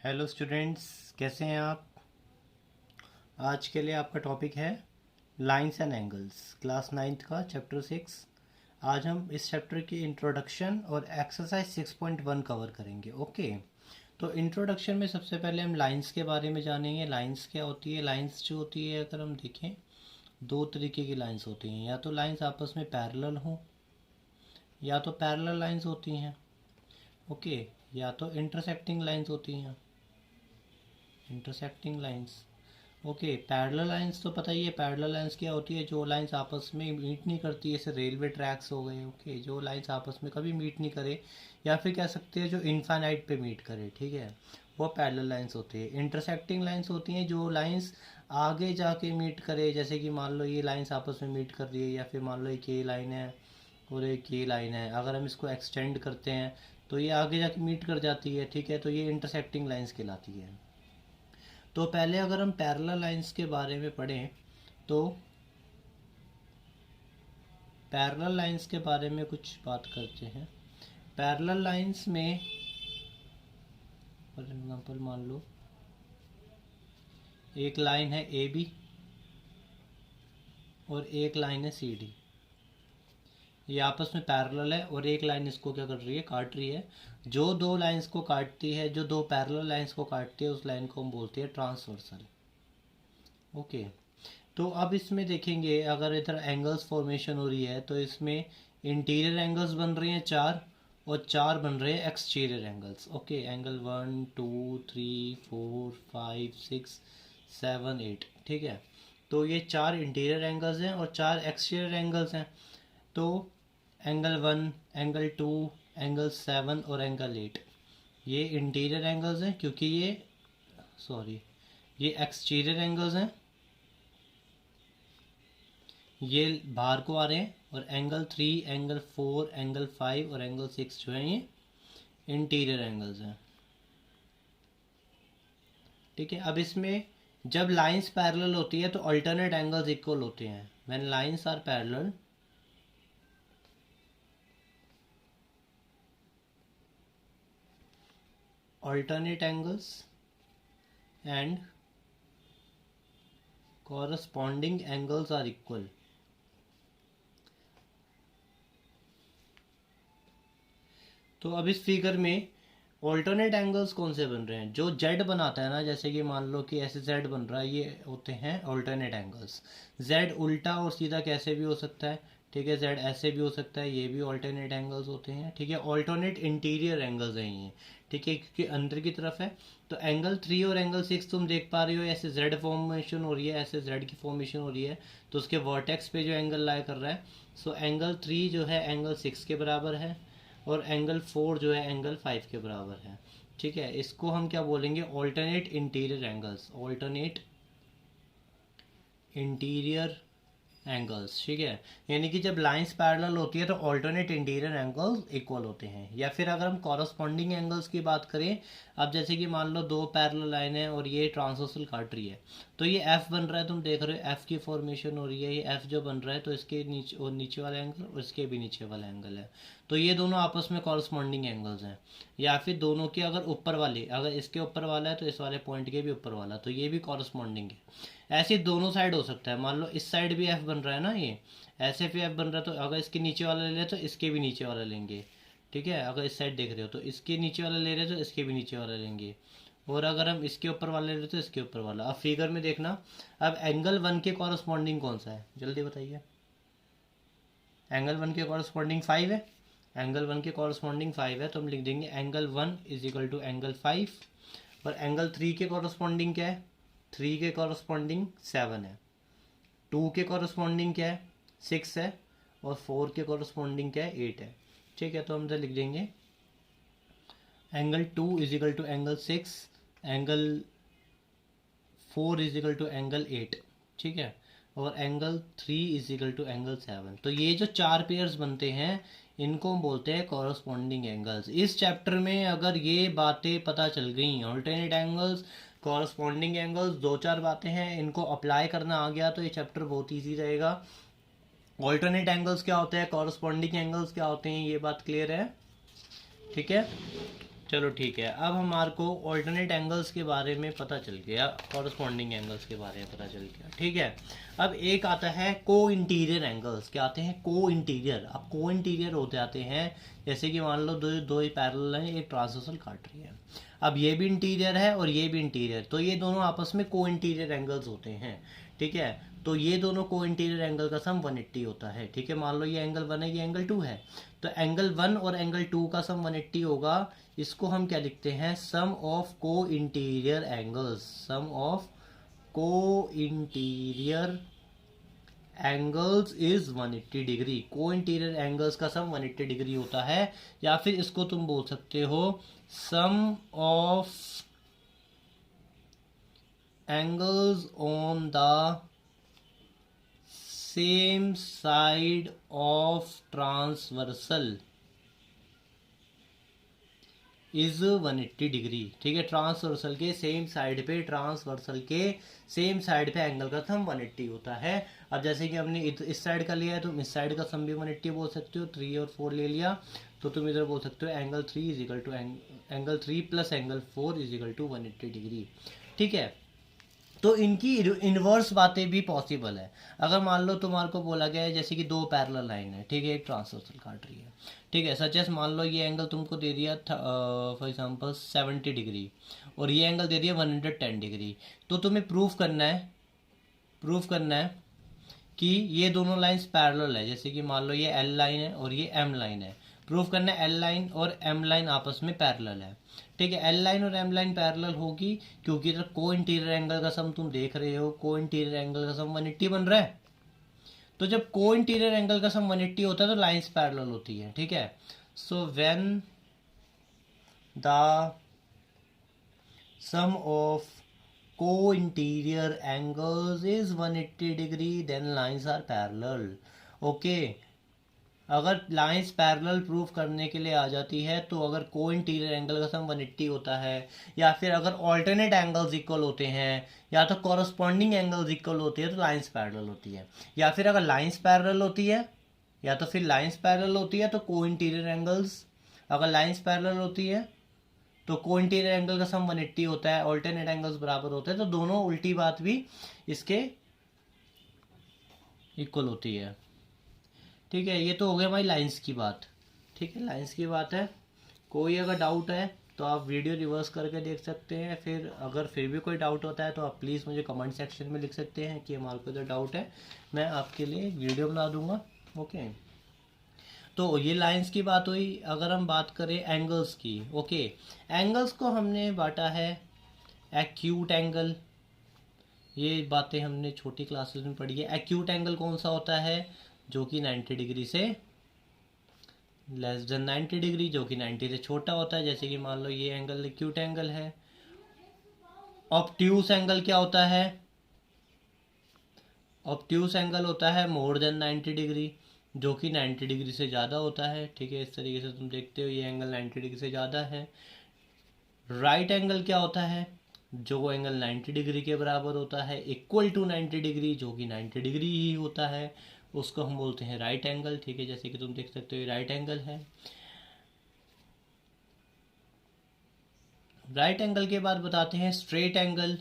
Hello students, कैसे हैं आप। आज के लिए आपका टॉपिक है lines and angles, class ninth का चैप्टर 6। आज हम इस चैप्टर की इंट्रोडक्शन और एक्सरसाइज 6.1 कवर करेंगे। ओके, तो इंट्रोडक्शन में सबसे पहले हम लाइंस के बारे में जानेंगे। लाइंस क्या होती है। लाइंस जो होती है, अगर हम देखें, दो तरीके की लाइंस होती हैं। या तो लाइंस आपस में पैरेलल हों, या तो पैरेलल लाइंस होती हैं। ओके, या तो इंटरसेक्टिंग लाइंस होती हैं, intersecting lines. Okay, parallel lines तो पता ही है। पैरेलल लाइंस क्या होती है, जो लाइंस आपस में मीट नहीं करती, जैसे रेलवे ट्रैक्स हो गए। ओके, जो लाइंस आपस में कभी मीट नहीं करे, या फिर कह सकते हैं जो इनफाइनाइट पे मीट करे, ठीक है, वो पैरेलल लाइंस होती है। इंटरसेक्टिंग लाइंस होती हैं जो लाइंस आगे जाके मीट करे, जैसे कि मान लो ये लाइंस आपस में मीट कर रही है, या फिर मान लो एक ये लाइन है और एक ये लाइन है, अगर हम इसको एक्सटेंड करते हैं तो ये आगे जाके मीट कर जाती है, ठीक है, तो ये इंटरसेक्टिंग लाइंस कहलाती है। तो पहले अगर हम पैरेलल लाइंस के बारे में पढ़ें तो पैरेलल लाइंस के बारे में कुछ बात करते हैं। पैरेलल लाइंस में फॉर एग्जांपल मान लो एक लाइन है ए बी और एक लाइन है सी डी। ये आपस में पैरेलल है और एक लाइन इसको क्या कर रही है, काट रही है। जो दो लाइंस को काटती है, जो दो पैरेलल लाइंस को काटती है, उस लाइन को हम बोलते हैं ट्रांसवर्सल। ओके, तो अब इसमें देखेंगे, अगर इधर एंगल्स फॉर्मेशन हो रही है तो इसमें इंटीरियर एंगल्स बन रहे हैं 4, और 4 बन रहे हैं एक्सटीरियर एंगल्स। ओके, एंगल 1 2 3 4 5 6 7 8, ठीक है। तो ये 4 इंटीरियर एंगल्स हैं और 4 एक्सटीरियर एंगल्स हैं। तो एंगल 1, एंगल 2, एंगल 7 और एंगल 8 ये इंटीरियर एंगल्स हैं, क्योंकि ये एक्सटीरियर एंगल्स हैं, ये बाहर को आ रहे हैं। और एंगल 3, एंगल 4, एंगल 5 और एंगल 6 जो है ये इंटीरियर एंगल्स हैं, ठीक है। अब इसमें जब लाइंस पैरेलल होती है तो अल्टरनेट एंगल्स इक्वल होते हैं। When lines are parallel, alternate angles and corresponding angles are equal। तो अब इस फिगर में ऑल्टरनेट एंगल्स कौन से बन रहे हैं, जो जेड बनाता है ना, जैसे कि मान लो कि ऐसे जेड बन रहा है, ये होते हैं ऑल्टरनेट एंगल्स। जेड उल्टा और सीधा कैसे भी हो सकता है, ठीक है, जेड ऐसे भी हो सकता है, ये भी ऑल्टरनेट एंगल्स होते हैं, ठीक है। ऑल्टरनेट इंटीरियर एंगल्स हैं ये, ठीक है, क्योंकि अंदर की तरफ है। तो एंगल 3 और एंगल 6 तुम देख पा रहे हो, ऐसे जेड फॉर्मेशन हो रही है, ऐसे जेड की फॉर्मेशन हो रही है, तो उसके वर्टेक्स पे जो एंगल लाई कर रहा है, सो एंगल 3 जो है एंगल 6 के बराबर है, और एंगल 4 जो है एंगल 5 के बराबर है, ठीक है। इसको हम क्या बोलेंगे, alternate interior angles, alternate interior angles, ठीक है। यानी कि जब लाइंस पैरेलल होती है तो ऑल्टरनेट इंटीरियर एंगल्स इक्वल होते हैं। या फिर अगर हम कॉरस्पॉन्डिंग एंगल्स की बात करें, अब जैसे कि मान लो दो पैरेलल लाइन है और ये ट्रांसवर्सल काट रही है, तो ये एफ बन रहा है, तुम देख रहे हो एफ की फॉर्मेशन हो रही है। ये एफ जो बन रहा है तो इसके नीचे और नीचे वाला एंगल और इसके भी नीचे वाला एंगल है, तो ये दोनों आपस में कॉरस्पॉन्डिंग एंगल्स हैं। या फिर दोनों के अगर ऊपर वाले, अगर इसके ऊपर वाला है तो इस वाले पॉइंट के भी ऊपर वाला, तो ये भी कॉरस्पॉन्डिंग है। ऐसे दोनों साइड हो सकता है। मान लो इस साइड भी एफ बन रहा है ना, ये ऐसे भी एफ बन रहा है, तो अगर इसके नीचे वाला ले ले तो इसके भी नीचे वाला लेंगे, ठीक है। अगर इस साइड देख रहे हो तो इसके नीचे वाला ले रहे हो तो इसके भी नीचे वाला लेंगे, और अगर हम इसके ऊपर वाला ले रहे हो तो इसके ऊपर वाला। अब फिगर में देखना, अब एंगल 1 के कॉरस्पॉन्डिंग कौन सा है, जल्दी बताइए। एंगल 1 के कॉरस्पॉन्डिंग 5 है, एंगल 1 के कॉरस्पॉन्डिंग 5 है, तो हम लिख देंगे angle 1 is equal to angle 5। और एंगल 3 के कॉरस्पॉन्डिंग क्या है, 3 के कॉरस्पॉन्डिंग 7 है, 2 के कॉरस्पॉन्डिंग क्या है, 6 है, और 4 के कॉरस्पॉन्डिंग क्या है, 8 है, ठीक है। तो हम इधर लिख देंगे angle 2 is equal to angle 6, angle 4 is equal to angle 8, ठीक है, और angle 3 is equal to angle 7। तो ये जो चार पेयर्स बनते हैं इनको हम बोलते हैं कॉरस्पॉन्डिंग एंगल्स। इस चैप्टर में अगर ये बातें पता चल गई, ऑल्टरनेट एंगल्स, कॉरस्पॉन्डिंग एंगल्स, दो चार बातें हैं, इनको अप्लाई करना आ गया तो ये चैप्टर बहुत ईजी रहेगा। ऑल्टरनेट एंगल्स क्या होते हैं, कॉरस्पॉन्डिंग एंगल्स क्या होते हैं, ये बात क्लियर है, ठीक है। चलो ठीक है, अब हमारे को ऑल्टरनेट एंगल्स के बारे में पता चल गया, कॉरस्पॉन्डिंग एंगल्स के बारे में पता चल गया, ठीक है। अब एक आता है को इंटीरियर एंगल्स। क्या आते हैं? को इंटीरियर। अब को इंटीरियर होते आते हैं जैसे कि मान लो दो दो ही पैरेलल हैं, एक ट्रांसवर्सल काट रही है। अब ये भी इंटीरियर है और ये भी इंटीरियर, तो ये दोनों आपस में को इंटीरियर एंगल्स होते हैं, ठीक है। तो ये दोनों को इंटीरियर एंगल का सम 180 होता है, ठीक है। मान लो ये एंगल 1 है, ये एंगल 2 है, तो एंगल 1 और एंगल 2 का सम 180 होगा। इसको हम क्या लिखते हैं? सम ऑफ को इंटीरियर एंगल्स। सम ऑफ को इंटीरियर एंगल्स इज 180 डिग्री। को इंटीरियर एंगल्स का सम 180 डिग्री होता है। या फिर इसको तुम बोल सकते हो sum of angles on the same side of transversal is 180 degree, ठीक है। ट्रांसवर्सल के सेम साइड पे, ट्रांसवर्सल के सेम साइड पे एंगल का सम 180 होता है। अब जैसे कि हमने इस साइड का लिया है, तुम इस साइड का सम भी 180 बोल सकते हो। 3 और 4 ले लिया तो तुम इधर बोल सकते हो angle 3 is equal to angle 3 plus angle 4 is equal to 180 degree, ठीक है। तो इनकी इन्वर्स बातें भी पॉसिबल है। अगर मान लो तुम्हारे को बोला गया है जैसे कि दो पैरेलल लाइन है, ठीक है, एक ट्रांसवर्सल काट रही है, ठीक है। सच एस मान लो ये एंगल तुमको दे दिया फॉर एग्जांपल 70 डिग्री और ये एंगल दे दिया 110 डिग्री। तो तुम्हें प्रूफ करना है कि ये दोनों लाइंस पैरेलल है। जैसे कि मान लो ये एल लाइन है और ये एम लाइन है। प्रूफ करना है एल लाइन और एम लाइन आपस में पैरेलल है, ठीक है। एल लाइन और एम लाइन पैरेलल होगी क्योंकि इधर को इंटीरियर एंगल का सम तुम देख रहे हो, को इंटीरियर एंगल का सम 180 बन रहा है। तो जब को इंटीरियर एंगल का सम 180 होता है तो लाइंस पैरेलल होती है, ठीक है। So when the sum of co-interior angles is 180 degree then lines are parallel, okay. अगर लाइंस पैरेलल प्रूफ करने के लिए आ जाती है तो अगर को इंटीरियर एंगल का सम 180 होता है, या फिर अगर ऑल्टरनेट एंगल्स इक्वल होते हैं, या तो कॉरस्पॉन्डिंग एंगल्स इक्वल होती है तो लाइंस पैरेलल होती है। या फिर अगर लाइंस पैरेलल होती है या तो फिर लाइंस पैरेलल होती है तो को इंटीरियर एंगल्स, अगर लाइंस पैरेलल होती है तो को इंटीरियर एंगल का सम 180 होता है, ऑल्टरनेट एंगल्स बराबर होते हैं, तो दोनों उल्टी बात भी इसके इक्वल होती है, ठीक है। ये तो हो गया हमारी लाइंस की बात, ठीक है, लाइंस की बात है। कोई अगर डाउट है तो आप वीडियो रिवर्स करके देख सकते हैं। फिर अगर फिर भी कोई डाउट होता है तो आप प्लीज़ मुझे कमेंट सेक्शन में लिख सकते हैं कि हमारे को इधर डाउट है, मैं आपके लिए वीडियो बना दूंगा, ओके। तो ये लाइंस की बात हुई। अगर हम बात करें एंगल्स की, ओके, एंगल्स को हमने बांटा है एक्यूट एंगल, ये बातें हमने छोटी क्लासेस में पढ़ी है। एक्यूट एंगल कौन सा होता है? जो कि 90 डिग्री से लेस देन 90 डिग्री, जो कि 90 से छोटा होता है। जैसे कि मान लो ये एंगल एक्यूट एंगल है। ऑब्ट्यूस एंगल क्या होता है? ऑब्ट्यूस एंगल होता है मोर देन 90 डिग्री, जो कि 90 डिग्री से ज़्यादा होता है, ठीक है। इस तरीके से तुम देखते हो ये एंगल 90 डिग्री से ज़्यादा है। राइट एंगल क्या होता है? जो एंगल 90 डिग्री के बराबर होता है, इक्वल टू 90 डिग्री, जो कि 90 डिग्री ही होता है, उसको हम बोलते हैं राइट एंगल, ठीक है। जैसे कि तुम देख सकते हो ये राइट एंगल है। राइट एंगल के बाद बताते हैं स्ट्रेट एंगल।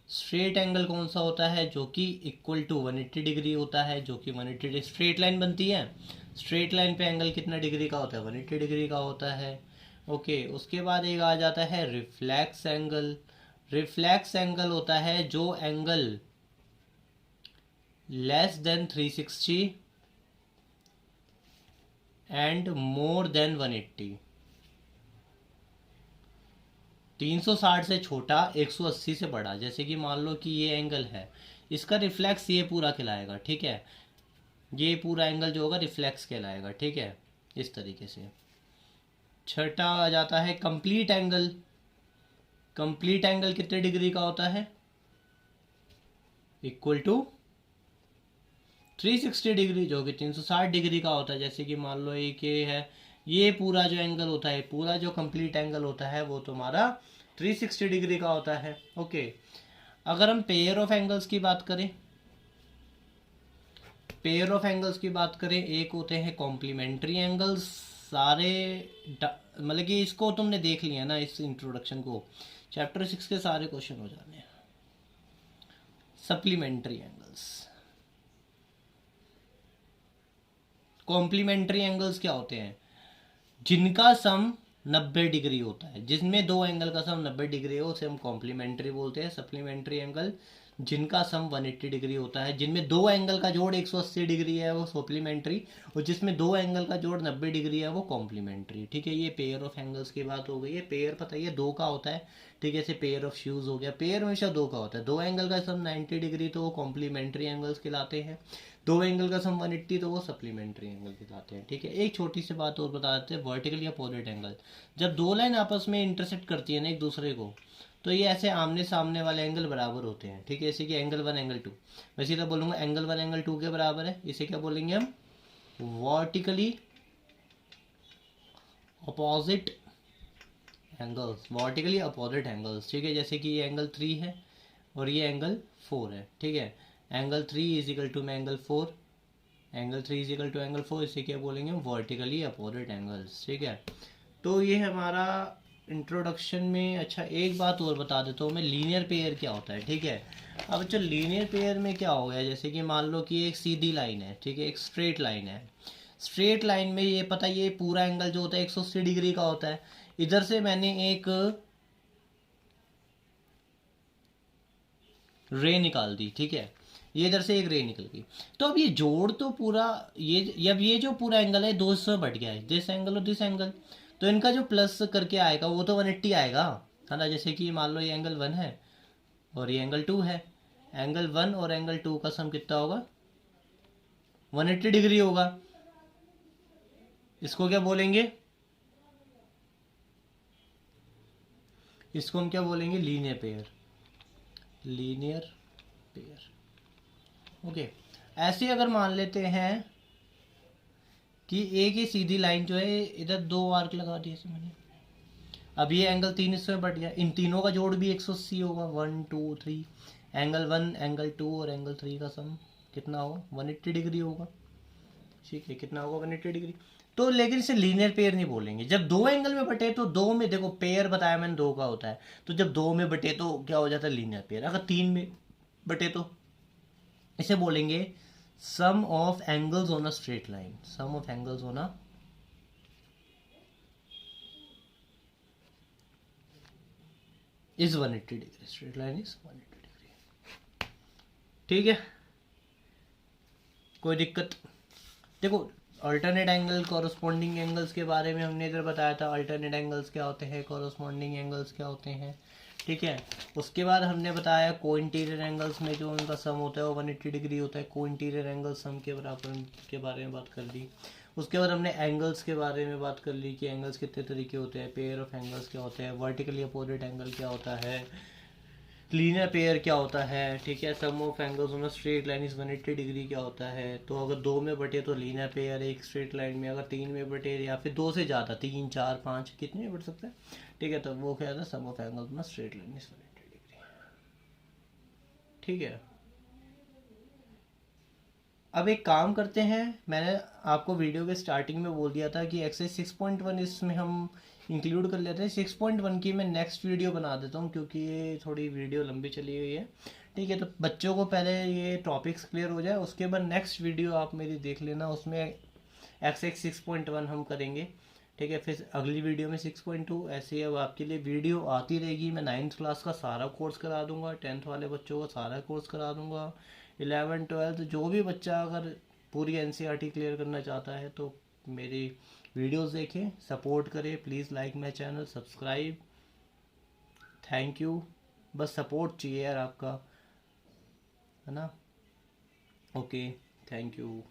स्ट्रेट एंगल कौन सा होता है? जो कि इक्वल टू 180 डिग्री होता है, जो कि 180 डिग्री स्ट्रेट लाइन बनती है। स्ट्रेट लाइन पे एंगल कितना डिग्री का होता है? 180 डिग्री का होता है, ओके। उसके बाद एक आ जाता है रिफ्लेक्स एंगल। रिफ्लेक्स एंगल होता है जो angle less than 360 and more than 180, 360 से छोटा, 180 से बड़ा। जैसे कि मान लो कि ये एंगल है, इसका रिफ्लेक्स ये पूरा कहलाएगा, ठीक है। ये पूरा एंगल जो होगा रिफ्लेक्स कहलाएगा, ठीक है, इस तरीके से। छठा आ जाता है कंप्लीट एंगल। कंप्लीट एंगल कितने डिग्री का होता है? इक्वल टू 360 डिग्री, जो कि 360 डिग्री का होता है। जैसे कि मान लो एक ये है, ये पूरा जो एंगल होता है, पूरा जो कंप्लीट एंगल होता है वो तुम्हारा 360 डिग्री का होता है, ओके। अगर हम पेयर ऑफ एंगल्स की बात करें, पेयर ऑफ एंगल्स की बात करें, एक होते हैं कॉम्प्लीमेंट्री एंगल्स सारे मतलब कि इसको तुमने देख लिया ना, इस इंट्रोडक्शन को, चैप्टर 6 के सारे क्वेश्चन हो जाने हैं। सप्लीमेंट्री एंगल्स, कॉम्प्लीमेंट्री एंगल्स क्या होते हैं? जिनका सम 90 डिग्री होता है, जिसमें दो एंगल का सम 90 डिग्री हो उसे हम कॉम्प्लीमेंट्री बोलते हैं। सप्लीमेंट्री एंगल जिनका सम 180 डिग्री होता है, जिनमें दो एंगल का जोड़ 180 डिग्री है वो सप्लीमेंट्री, और जिसमें दो एंगल का जोड़ 90 डिग्री है वो कॉम्प्लीमेंट्री। ठीक है, ये पेयर ऑफ एंगल्स की बात हो गई है। पेयर पता है दो का होता है, ठीक है, जैसे पेयर ऑफ शूज हो गया, पेयर हमेशा दो का होता है। दो एंगल का सम 90 डिग्री तो वो कॉम्प्लीमेंट्री एंगल्स कहलाते हैं, दो एंगल का सम 180 तो वो सप्लीमेंट्री एंगल कहलाते हैं। ठीक है, एक छोटी सी बात और बता देते हैं, वर्टिकल या अपोजिट एंगल, जब दो लाइन आपस में इंटरसेक्ट करती है ना एक दूसरे को, तो ये ऐसे आमने सामने वाले एंगल बराबर होते हैं। ठीक है, जैसे कि एंगल 1 एंगल 2, मैं सीधा बोलूँगा एंगल 1 एंगल 2 के बराबर है, इसे क्या बोलेंगे हम? Vertically opposite angles, vertically opposite angles. ठीक है, जैसे कि ये एंगल 3 है और ये एंगल 4 है। ठीक है, एंगल 3 इज इक्वल टू में angle 4, angle 3 is equal to angle 4, इसे क्या बोलेंगे? Vertically opposite angles. ठीक है, तो ये हमारा इंट्रोडक्शन में। अच्छा, एक बात और बता देता हूँ मैं, लीनियर पेयर क्या होता है। ठीक है, अब जो लीनियर पेयर में क्या हो गया, जैसे कि मान लो कि एक सीधी लाइन है, ठीक है, एक स्ट्रेट लाइन है। स्ट्रेट लाइन में ये पता, ये पूरा एंगल जो होता है 180 डिग्री का होता है। इधर से मैंने एक रे निकाल दी, ठीक है, ये इधर से एक रे निकल गई, तो अब ये जोड़ तो पूरा, ये अब ये जो पूरा एंगल है दो हिस्सों में बढ़ गया है, दिस एंगल और दिस एंगल, तो इनका जो प्लस करके आएगा वो तो 180 आएगा, है ना। जैसे कि मान लो ये एंगल 1 है और ये एंगल 2 है, एंगल 1 और एंगल 2 का सम कितना होगा? 180 डिग्री होगा। इसको क्या बोलेंगे? इसको हम क्या बोलेंगे? Linear pair, linear pair. Okay, ऐसे अगर मान लेते हैं कि एक ही सीधी लाइन जो है, इधर दो आर्क लगा दिए मैंने, अब ये एंगल 3 हिस्सों में बढ़ गया, इन तीनों का जोड़ भी 180 होगा, 1 2 3, एंगल 1 एंगल 2 और एंगल 3 का सम कितना होगा? 180 डिग्री होगा। ठीक है, कितना होगा? 180 डिग्री। तो लेकिन इसे लीनियर पेयर नहीं बोलेंगे। जब दो एंगल में बटे तो दो में, देखो पेयर बताया मैंने दो का होता है, तो जब दो में बटे तो क्या हो जाता है? Linear pair. अगर तीन में बटे तो इसे बोलेंगे sum of angles on a straight line, sum of angles on a is 180 degree, straight line is 180 degree. ठीक है, कोई दिक्कत? देखो, अल्टरनेट एंगल, कॉरस्पॉन्डिंग एंगल्स के बारे में हमने इधर बताया था, अल्टरनेट एंगल्स क्या होते हैं, कॉरस्पॉन्डिंग एंगल्स क्या होते हैं। ठीक है, उसके बाद हमने बताया को इंटीरियर एंगल्स में जो उनका सम होता है वो 180 डिग्री होता है, को इंटीरियर एंगल सम के बराबर के बारे में बात कर ली। उसके बाद हमने एंगल्स के बारे में बात कर ली कि एंगल्स कितने तरीके होते हैं, पेयर ऑफ एंगल्स क्या होते हैं, वर्टिकली अपोजिट एंगल क्या होता है, लीनियर पेयर क्या होता है। ठीक है, sum of angles on a straight line is 180 degree क्या होता है। तो अगर दो में बटे तो लीनियर पेयर एक स्ट्रेट लाइन में, अगर तीन में बटे या फिर दो से ज़्यादा, 3 4 5 कितने में बट सकता है, ठीक है, तो वो क्या था? Sum of angles on a straight line is 180 degree. ठीक है, अब एक काम करते हैं, मैंने आपको वीडियो के स्टार्टिंग में बोल दिया था कि एक्सरसाइज 6.1 इसमें हम इंक्लूड कर लेते हैं। 6.1 की मैं नेक्स्ट वीडियो बना देता हूँ क्योंकि ये थोड़ी वीडियो लंबी चली हुई है। ठीक है, तो बच्चों को पहले ये टॉपिक्स क्लियर हो जाए, उसके बाद नेक्स्ट वीडियो आप मेरी देख लेना, उसमें एक्सरसाइज 6.1 हम करेंगे। ठीक है, फिर अगली वीडियो में 6.2, ऐसे अब आपके लिए वीडियो आती रहेगी। मैं 9th क्लास का सारा कोर्स करा दूंगा, 10th वाले बच्चों का सारा कोर्स करा दूंगा, 11 12 जो भी बच्चा अगर पूरी एनसीईआरटी क्लियर करना चाहता है तो मेरी वीडियोस देखें, सपोर्ट करें। Please like my channel, subscribe. Thank you, बस सपोर्ट चाहिए यार आपका, है ना। Okay, thank you.